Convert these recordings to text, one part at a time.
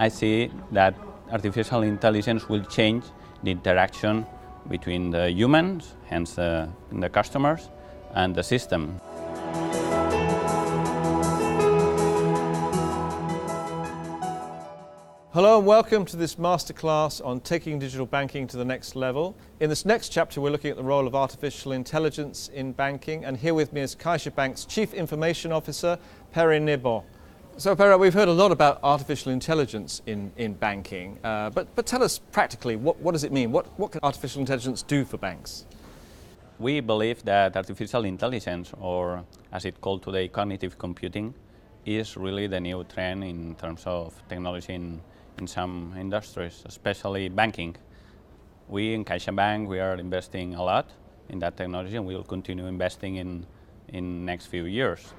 I see that artificial intelligence will change the interaction between the humans, hence the customers, and the system. Hello and welcome to this masterclass on taking digital banking to the next level. In this next chapter we're looking at the role of artificial intelligence in banking, and here with me is CaixaBank's Chief Information Officer, Pere Nebot. So Pere, we've heard a lot about artificial intelligence in banking, but tell us practically, what does it mean? What can artificial intelligence do for banks? We believe that artificial intelligence, or as it's called today, cognitive computing, is really the new trend in terms of technology in some industries, especially banking. We in CaixaBank, we are investing a lot in that technology, and we will continue investing in next few years.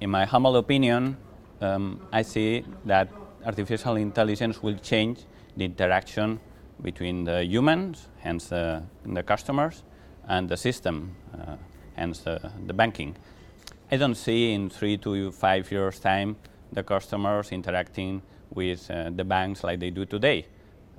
In my humble opinion, I see that artificial intelligence will change the interaction between the humans, hence the customers, and the system, hence the banking. I don't see in 3 to 5 years' time the customers interacting with the banks like they do today.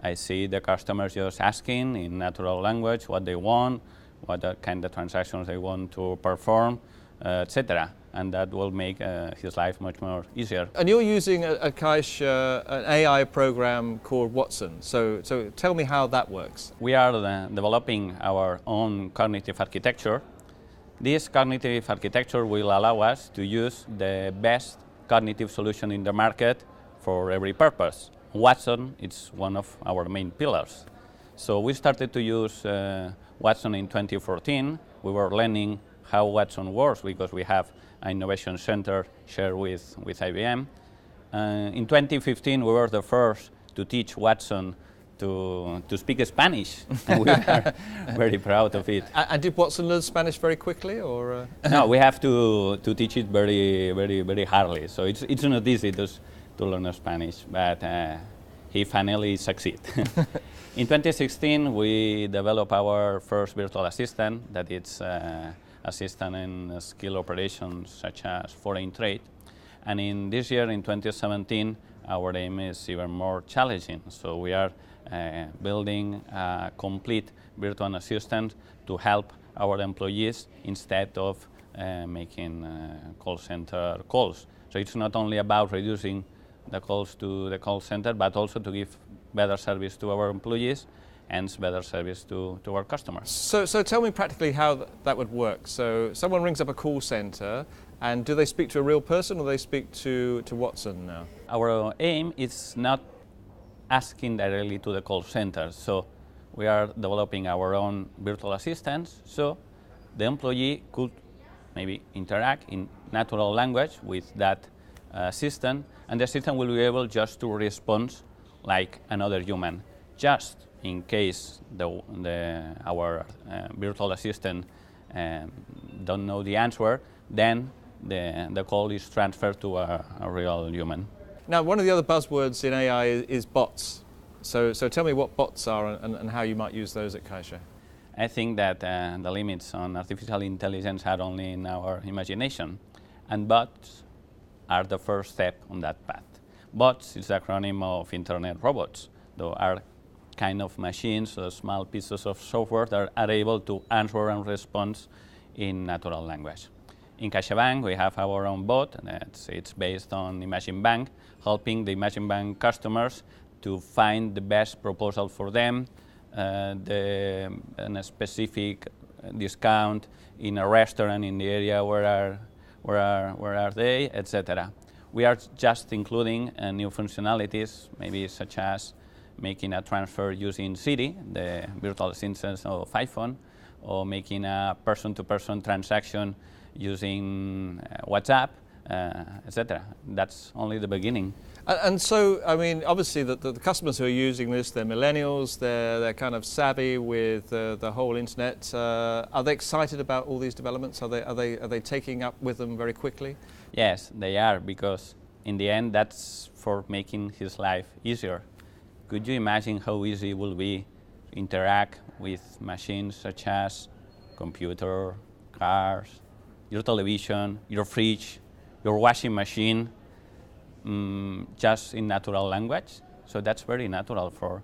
I see the customers just asking in natural language what they want, what kind of transactions they want to perform, etc. And that will make his life much more easier. And you're using at Caixa an AI program called Watson. So tell me how that works. We are developing our own cognitive architecture. This cognitive architecture will allow us to use the best cognitive solution in the market for every purpose. Watson is one of our main pillars. So we started to use Watson in 2014. We were learning how Watson works because we have an innovation center shared with IBM. In 2015, we were the first to teach Watson to speak Spanish. We are very proud of it. And did Watson learn Spanish very quickly, or? No, we have to teach it very hardly. So it's not easy to learn Spanish, but he finally succeeded. In 2016, we developed our first virtual assistant that is assistant in skill operations such as foreign trade. And in this year, in 2017, our aim is even more challenging. So we are building a complete virtual assistant to help our employees instead of making call center calls. So it's not only about reducing the calls to the call center, but also to give better service to our employees, hence better service to our customers. So tell me practically how that would work. So someone rings up a call center, and do they speak to a real person or they speak to Watson now? Our aim is not asking directly to the call center. So we are developing our own virtual assistants, so the employee could maybe interact in natural language with that assistant, and the system will be able just to respond like another human. Just in case our virtual assistant don't know the answer, then the call is transferred to a real human. Now, one of the other buzzwords in AI is bots. So tell me what bots are and how you might use those at Caixa. I think that the limits on artificial intelligence are only in our imagination, and bots are the first step on that path. Bots is the acronym of Internet robots. They are kind of machines, so small pieces of software that are able to answer and respond in natural language. In CaixaBank, we have our own bot. It's based on Imagine Bank, helping the Imagine Bank customers to find the best proposal for them, a specific discount in a restaurant in the area where are they, etc. We are just including new functionalities, maybe such as making a transfer using Siri, the virtual assistant of iPhone, or making a person-to-person transaction using WhatsApp, etc. That's only the beginning. And so, I mean, obviously the customers who are using this, they're millennials, they're kind of savvy with the whole internet. Are they excited about all these developments? Are they taking up with them very quickly? Yes, they are, because in the end that's for making his life easier. Could you imagine how easy it will be to interact with machines such as computer, cars, your television, your fridge, your washing machine? just in natural language. So that's very natural for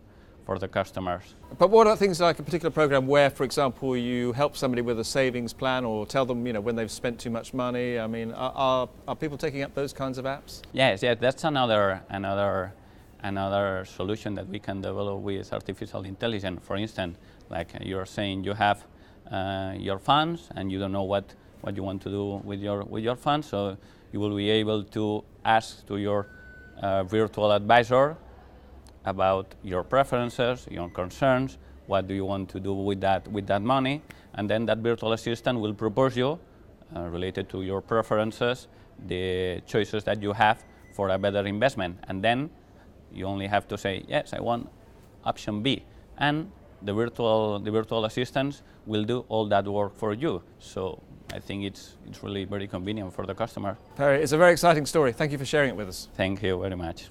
the customers. But what are things like a particular program where, for example, you help somebody with a savings plan or tell them, when they've spent too much money? I mean, are people taking up those kinds of apps? Yes, that's another solution that we can develop with artificial intelligence. For instance, like you're saying, you have your funds and you don't know what you want to do with your funds, so you will be able to ask to your virtual advisor about your preferences, your concerns, what do you want to do with that money, and then that virtual assistant will propose you, related to your preferences, the choices that you have for a better investment. And then you only have to say, yes, I want option B, and the virtual assistants will do all that work for you. So I think it's really very convenient for the customer. Pere, it's a very exciting story. Thank you for sharing it with us. Thank you very much.